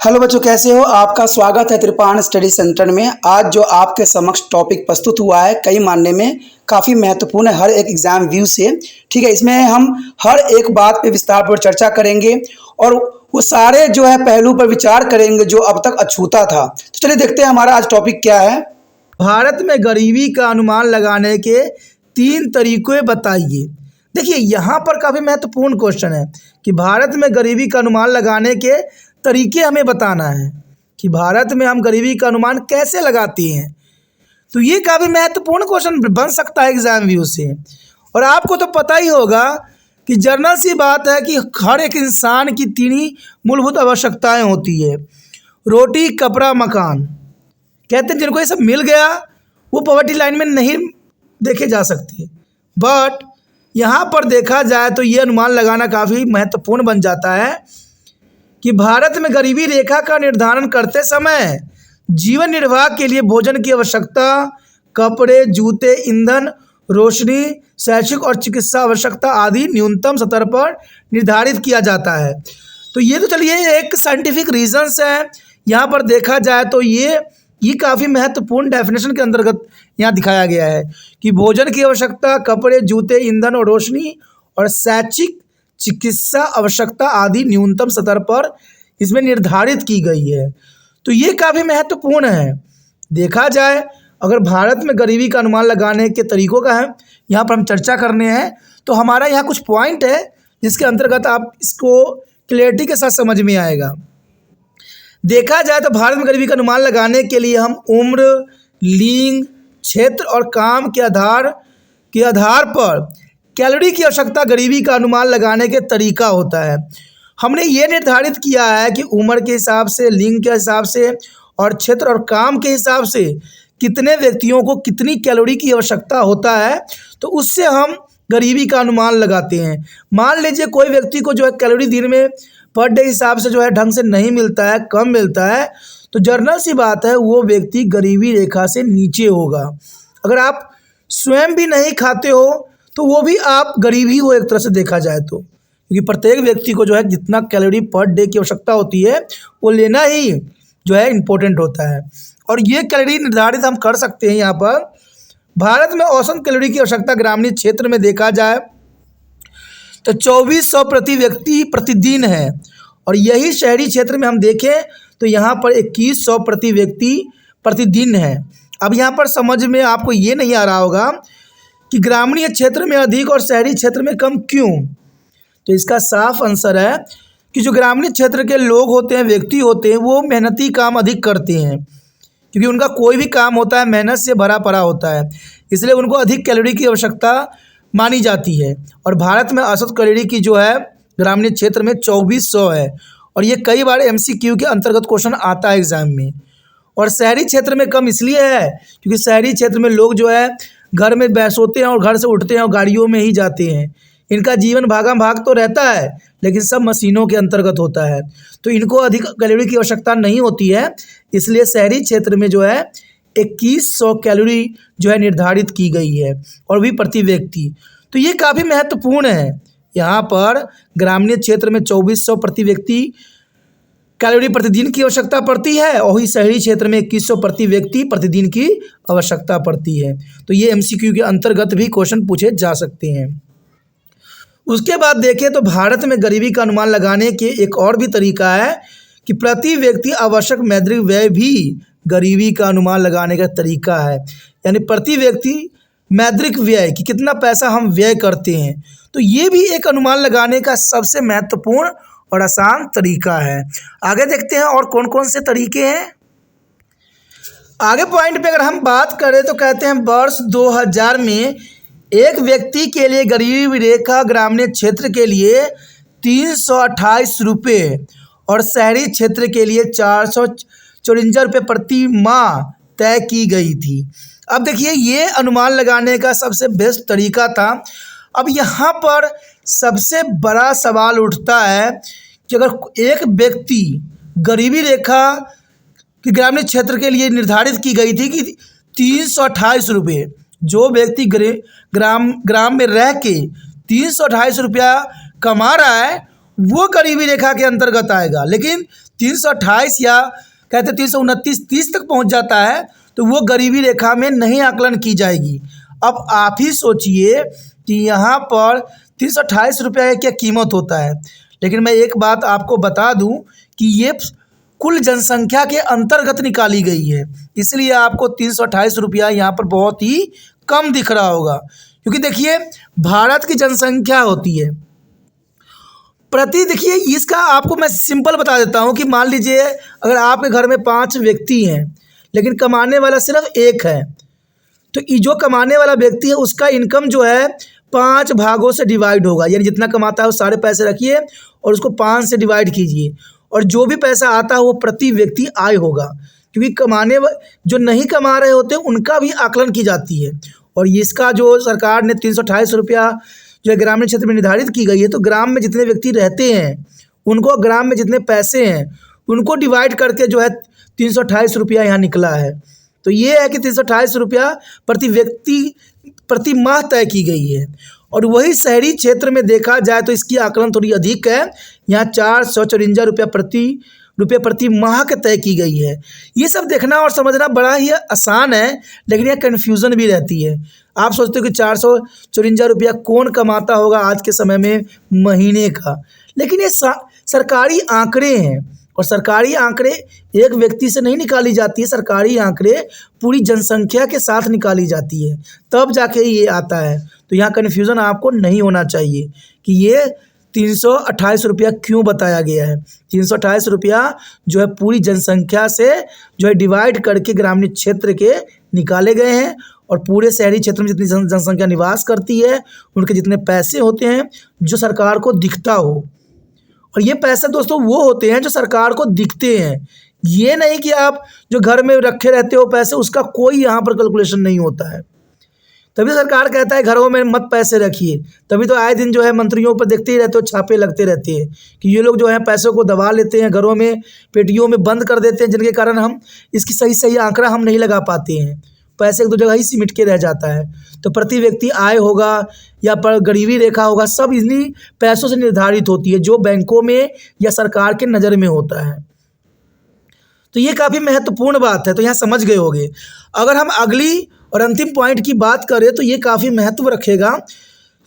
Hello बच्चों, कैसे हो? आपका स्वागत है त्रिपाण स्टडी सेंटर में। आज जो आपके समक्ष टॉपिक प्रस्तुत हुआ है कई मानने में काफ़ी महत्वपूर्ण है हर एक एग्जाम व्यू से। ठीक है, इसमें हम हर एक बात पे विस्तारपूर्वक चर्चा करेंगे और वो सारे जो है पहलू पर विचार करेंगे जो अब तक अछूता था। तो चलिए देखते हैं हमारा आज टॉपिक क्या है। भारत में गरीबी का अनुमान लगाने के 3 तरीके बताइए। देखिए, यहाँ पर काफ़ी महत्वपूर्ण क्वेश्चन है कि भारत में गरीबी का अनुमान लगाने के तरीके हमें बताना है कि भारत में हम गरीबी का अनुमान कैसे लगाते हैं। तो ये काफ़ी महत्वपूर्ण क्वेश्चन बन सकता है एग्जाम व्यू से। और आपको तो पता ही होगा कि जनरल सी बात है कि हर एक इंसान की 3 ही मूलभूत आवश्यकताएं होती है: रोटी, कपड़ा, मकान। कहते हैं जिनको ये सब मिल गया वो पॉवर्टी लाइन में नहीं देखे जा सकते। बट यहाँ पर देखा जाए तो ये अनुमान लगाना काफ़ी महत्वपूर्ण बन जाता है कि भारत में गरीबी रेखा का निर्धारण करते समय जीवन निर्वाह के लिए भोजन की आवश्यकता, कपड़े, जूते, ईंधन, रोशनी, शैक्षिक और चिकित्सा आवश्यकता आदि न्यूनतम स्तर पर निर्धारित किया जाता है। तो ये तो चलिए एक साइंटिफिक रीजंस है। यहाँ पर देखा जाए तो ये काफ़ी महत्वपूर्ण डेफिनेशन के अंतर्गत यहाँ दिखाया गया है कि भोजन की आवश्यकता, कपड़े, जूते, ईंधन और रोशनी और शैक्षिक चिकित्सा आवश्यकता आदि न्यूनतम स्तर पर इसमें निर्धारित की गई है। तो ये काफ़ी महत्वपूर्ण है। देखा जाए अगर भारत में गरीबी का अनुमान लगाने के तरीकों का है यहाँ पर हम चर्चा करने हैं, तो हमारा यहाँ कुछ पॉइंट है जिसके अंतर्गत आप इसको क्लियरिटी के साथ समझ में आएगा। देखा जाए तो भारत में गरीबी का अनुमान लगाने के लिए हम उम्र, लिंग, क्षेत्र और काम के आधार पर कैलोरी की आवश्यकता गरीबी का अनुमान लगाने के तरीका होता है। हमने ये निर्धारित किया है कि उम्र के हिसाब से, लिंग के हिसाब से और क्षेत्र और काम के हिसाब से कितने व्यक्तियों को कितनी कैलोरी की आवश्यकता होता है, तो उससे हम गरीबी का अनुमान लगाते हैं। मान लीजिए कोई व्यक्ति को जो है कैलोरी दिन में पर डे हिसाब से जो है ढंग से नहीं मिलता है, कम मिलता है, तो जनरल सी बात है वो व्यक्ति गरीबी रेखा से नीचे होगा। अगर आप स्वयं भी नहीं खाते हो तो वो भी आप गरीब ही हो एक तरह से देखा जाए तो, क्योंकि प्रत्येक व्यक्ति को जो है जितना कैलोरी पर डे की आवश्यकता होती है वो लेना ही जो है इम्पोर्टेंट होता है। और ये कैलोरी निर्धारित हम कर सकते हैं। यहाँ पर भारत में औसत कैलोरी की आवश्यकता ग्रामीण क्षेत्र में देखा जाए तो 2400 प्रति व्यक्ति प्रतिदिन है, और यही शहरी क्षेत्र में हम देखें तो यहाँ पर 2100 प्रति व्यक्ति प्रतिदिन है। अब यहाँ पर समझ में आपको ये नहीं आ रहा होगा कि ग्रामीण क्षेत्र में अधिक और शहरी क्षेत्र में कम क्यों। तो इसका साफ आंसर है कि जो ग्रामीण क्षेत्र के लोग होते हैं, व्यक्ति होते हैं, वो मेहनती काम अधिक करते हैं, क्योंकि उनका कोई भी काम होता है मेहनत से भरा पड़ा होता है, इसलिए उनको अधिक कैलोरी की आवश्यकता मानी जाती है। और भारत में औसत कैलोरी की जो है ग्रामीण क्षेत्र में 2400 है, और ये कई बार MCQ के अंतर्गत क्वेश्चन आता है एग्जाम में। और शहरी क्षेत्र में कम इसलिए है क्योंकि शहरी क्षेत्र में लोग जो है घर में सोते हैं और घर से उठते हैं और गाड़ियों में ही जाते हैं। इनका जीवन भागम भाग तो रहता है लेकिन सब मशीनों के अंतर्गत होता है, तो इनको अधिक कैलोरी की आवश्यकता नहीं होती है, इसलिए शहरी क्षेत्र में जो है 2100 कैलोरी जो है निर्धारित की गई है, और भी प्रति व्यक्ति। तो ये काफ़ी महत्वपूर्ण है। यहाँ पर ग्रामीण क्षेत्र में 2400 प्रति व्यक्ति कैलोरी प्रतिदिन की आवश्यकता पड़ती है, और वही शहरी क्षेत्र में 2100 प्रति व्यक्ति प्रतिदिन की आवश्यकता पड़ती है। तो ये MCQ के अंतर्गत भी क्वेश्चन पूछे जा सकते हैं। उसके बाद देखें तो भारत में गरीबी का अनुमान लगाने के एक और भी तरीका है कि प्रति व्यक्ति आवश्यक मौद्रिक व्यय भी गरीबी का अनुमान लगाने का तरीका है। यानी प्रति व्यक्ति मौद्रिक व्यय कि कितना पैसा हम व्यय करते हैं, तो ये भी एक अनुमान लगाने का सबसे महत्वपूर्ण और आसान तरीका है। आगे देखते हैं और कौन कौन से तरीके हैं। आगे पॉइंट पे अगर हम बात करें तो कहते हैं वर्ष 2000 में एक व्यक्ति के लिए गरीबी रेखा ग्रामीण क्षेत्र के लिए 328 रुपये और शहरी क्षेत्र के लिए 454 रुपये प्रति माह तय की गई थी। अब देखिए ये अनुमान लगाने का सबसे बेस्ट तरीका था। अब यहाँ पर सबसे बड़ा सवाल उठता है कि अगर एक व्यक्ति गरीबी रेखा कि ग्रामीण क्षेत्र के लिए निर्धारित की गई थी कि 328 रुपये, जो व्यक्ति ग्राम में रह के 328 रुपया कमा रहा है वो गरीबी रेखा के अंतर्गत आएगा, लेकिन 328 या कहते 329 30 तक पहुंच जाता है तो वो गरीबी रेखा में नहीं आकलन की जाएगी। अब आप ही सोचिए कि यहाँ पर 328 रुपये का क्या कीमत होता है। लेकिन मैं एक बात आपको बता दूं कि ये कुल जनसंख्या के अंतर्गत निकाली गई है, इसलिए आपको 328 रुपया यहाँ पर बहुत ही कम दिख रहा होगा। क्योंकि देखिए भारत की जनसंख्या होती है देखिए इसका आपको मैं सिंपल बता देता हूँ कि मान लीजिए अगर आपके घर में 5 व्यक्ति हैं लेकिन कमाने वाला सिर्फ एक है, तो ये जो कमाने वाला व्यक्ति है उसका इनकम जो है 5 भागों से डिवाइड होगा। यानी जितना कमाता है वो सारे पैसे रखिए और उसको 5 से डिवाइड कीजिए, और जो भी पैसा आता है वो प्रति व्यक्ति आय होगा। क्योंकि जो नहीं कमा रहे होते उनका भी आकलन की जाती है। और इसका जो सरकार ने 328 रुपया जो ग्रामीण क्षेत्र में निर्धारित की गई है, तो ग्राम में जितने व्यक्ति रहते हैं उनको ग्राम में जितने पैसे हैं उनको डिवाइड करके जो है 328 रुपया यहाँ निकला है। तो ये है कि 328 रुपया प्रति व्यक्ति प्रति माह तय की गई है। और वही शहरी क्षेत्र में देखा जाए तो इसकी आकलन थोड़ी अधिक है, यहाँ 454 रुपये प्रति माह के तय की गई है। ये सब देखना और समझना बड़ा ही आसान है, लेकिन यह कन्फ्यूज़न भी रहती है। आप सोचते हो कि 454 रुपया कौन कमाता होगा आज के समय में महीने का, लेकिन ये सरकारी आंकड़े हैं और सरकारी आंकड़े एक व्यक्ति से नहीं निकाली जाती है, सरकारी आंकड़े पूरी जनसंख्या के साथ निकाली जाती है, तब जाके ये आता है। तो यहाँ कन्फ्यूज़न आपको नहीं होना चाहिए कि ये 328 रुपया क्यों बताया गया है। 328 रुपया जो है पूरी जनसंख्या से जो है डिवाइड करके ग्रामीण क्षेत्र के निकाले गए हैं, और पूरे शहरी क्षेत्र में जितनी जनसंख्या निवास करती है उनके जितने पैसे होते हैं जो सरकार को दिखता हो। और ये पैसे दोस्तों वो होते हैं जो सरकार को दिखते हैं, ये नहीं कि आप जो घर में रखे रहते हो पैसे उसका कोई यहाँ पर कैलकुलेशन नहीं होता है। तभी सरकार कहता है घरों में मत पैसे रखिए, तभी तो आए दिन जो है मंत्रियों पर देखते ही रहते हो छापे लगते रहते हैं कि ये लोग जो है पैसों को दबा लेते हैं, घरों में पेटियों में बंद कर देते हैं, जिनके कारण हम इसकी सही आंकड़ा हम नहीं लगा पाते हैं, पैसे एक दो जगह ही सिमट के रह जाता है। तो प्रति व्यक्ति आय होगा या पर गरीबी रेखा होगा, सब इन्हीं पैसों से निर्धारित होती है जो बैंकों में या सरकार के नज़र में होता है। तो ये काफ़ी महत्वपूर्ण बात है, तो यहाँ समझ गए होंगे। अगर हम अगली और अंतिम पॉइंट की बात करें तो ये काफ़ी महत्व रखेगा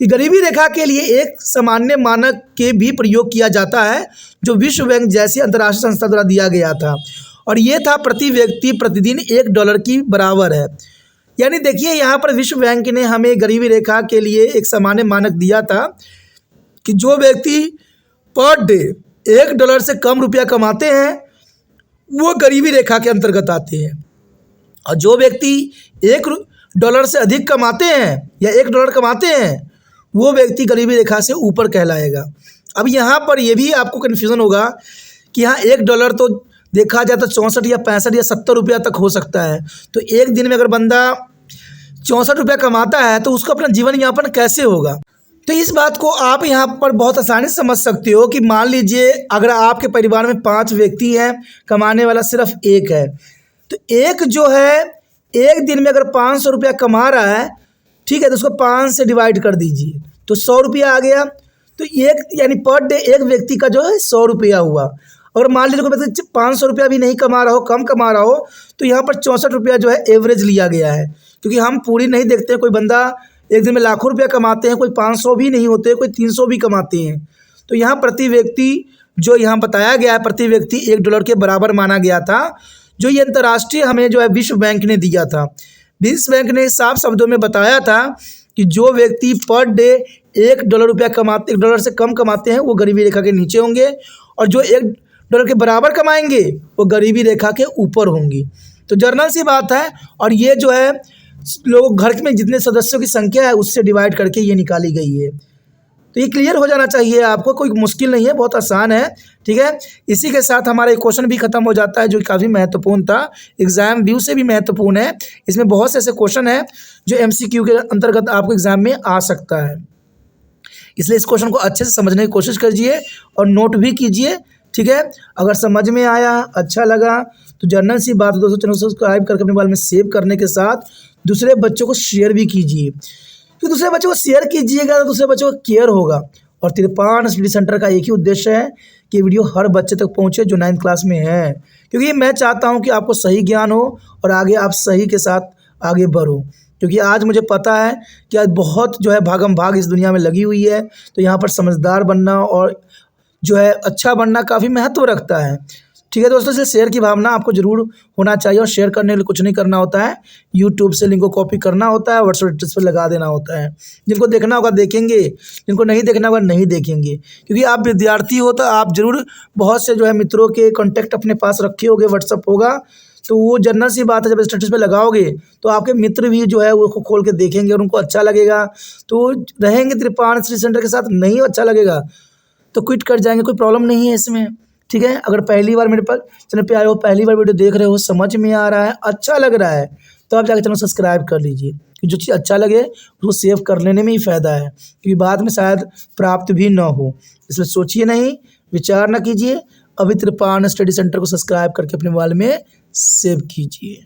कि गरीबी रेखा के लिए एक सामान्य मानक के भी प्रयोग किया जाता है जो विश्व बैंक जैसी अंतर्राष्ट्रीय संस्था द्वारा दिया गया था, और ये था प्रति व्यक्ति प्रतिदिन $1 की बराबर है। यानी देखिए यहाँ पर विश्व बैंक ने हमें गरीबी रेखा के लिए एक सामान्य मानक दिया था कि जो व्यक्ति पर डे $1 से कम रुपया कमाते हैं वो गरीबी रेखा के अंतर्गत आते हैं, और जो व्यक्ति $1 से अधिक कमाते हैं या $1 कमाते हैं वो व्यक्ति गरीबी रेखा से ऊपर कहलाएगा। अब यहाँ पर ये भी आपको कन्फ्यूज़न होगा कि यहाँ $1 तो देखा जाए तो 64 या 65 या 70 रुपया तक हो सकता है। तो एक दिन में अगर बंदा 64 रुपया कमाता है तो उसको अपना जीवन यापन कैसे होगा। तो इस बात को आप यहाँ पर बहुत आसानी से समझ सकते हो कि मान लीजिए अगर आपके परिवार में 5 व्यक्ति हैं, कमाने वाला सिर्फ एक है, तो एक जो है एक दिन में अगर 500 रुपया कमा रहा है, ठीक है, तो उसको 5 से डिवाइड कर दीजिए तो 100 रुपया आ गया। तो एक यानी पर डे एक व्यक्ति का जो है 100 रुपया हुआ। अगर मान लीजिए कोई व्यक्ति 500 रुपया भी नहीं कमा रहा हो, कम कमा रहा हो, तो यहाँ पर 64 रुपया जो है एवरेज लिया गया है, क्योंकि हम पूरी नहीं देखते हैं। कोई बंदा एक दिन में लाखों रुपया कमाते हैं, कोई 500 भी नहीं होते, कोई 300 भी कमाते हैं। तो यहाँ प्रति व्यक्ति जो यहाँ बताया गया है प्रति व्यक्ति $1 के बराबर माना गया था, जो ये अंतर्राष्ट्रीय हमें जो है विश्व बैंक ने दिया था। विश्व बैंक ने साफ शब्दों में बताया था कि जो व्यक्ति पर डे $1 से कम कमाते हैं वो गरीबी रेखा के नीचे होंगे, और जो $1 के बराबर कमाएंगे वो गरीबी रेखा के ऊपर होंगी। तो जर्नल सी बात है, और ये जो है लोग घर में जितने सदस्यों की संख्या है उससे डिवाइड करके ये निकाली गई है। तो ये क्लियर हो जाना चाहिए आपको, कोई मुश्किल नहीं है, बहुत आसान है, ठीक है। इसी के साथ हमारा एक क्वेश्चन भी खत्म हो जाता है जो काफ़ी महत्वपूर्ण था, एग्जाम व्यू से भी महत्वपूर्ण है। इसमें बहुत से ऐसे क्वेश्चन हैं जो MCQ के अंतर्गत आपको एग्जाम में आ सकता है, इसलिए इस क्वेश्चन को अच्छे से समझने की कोशिश कीजिए और नोट भी कीजिए, ठीक है। अगर समझ में आया, अच्छा लगा तो जर्नल सी बात दोस्तों चैनल सब्सक्राइब करके अपने मोबाइल में सेव करने के साथ दूसरे बच्चों को शेयर भी कीजिए, क्योंकि दूसरे बच्चों को शेयर कीजिएगा तो दूसरे बच्चों को केयर होगा। और तिरपान स्टडी सेंटर का एक ही उद्देश्य है कि वीडियो हर बच्चे तक पहुँचे जो 9th क्लास में है, क्योंकि मैं चाहता हूँ कि आपको सही ज्ञान हो और आगे आप सही के साथ आगे बढ़ो। क्योंकि आज मुझे पता है कि आज बहुत जो है भागम भाग इस दुनिया में लगी हुई है, तो यहाँ पर समझदार बनना और जो है अच्छा बनना काफ़ी महत्व रखता है। ठीक है दोस्तों, इसलिए शेयर की भावना आपको ज़रूर होना चाहिए और शेयर करने के लिए कुछ नहीं करना होता है। यूट्यूब से लिंक को कॉपी करना होता है, व्हाट्सएप स्टेटस पर लगा देना होता है। जिनको देखना होगा देखेंगे, जिनको नहीं देखना होगा नहीं देखेंगे। क्योंकि आप विद्यार्थी हो तो आप ज़रूर बहुत से जो है मित्रों के कॉन्टैक्ट अपने पास रखे होंगे, व्हाट्सएप होगा, तो वो जनरल सी बात है। जब स्टेटस पे लगाओगे तो आपके मित्र भी जो है वो खोल के देखेंगे और उनको अच्छा लगेगा तो रहेंगे त्रिपाण स्टडी सेंटर के साथ। नहीं अच्छा लगेगा तो क्विट कर जाएंगे, कोई प्रॉब्लम नहीं है इसमें। ठीक है, अगर पहली बार मेरे पास चैनल पे आए हो, पहली बार वीडियो देख रहे हो, समझ में आ रहा है, अच्छा लग रहा है, तो आप जाकर चैनल सब्सक्राइब कर लीजिए। कि जो चीज़ अच्छा लगे उसको सेव कर लेने में ही फ़ायदा है, क्योंकि बाद में शायद प्राप्त भी ना हो। इसलिए सोचिए नहीं, विचार ना कीजिए, अभी त्रिपाण स्टडी सेंटर को सब्सक्राइब करके अपने मोबाइल में सेव कीजिए।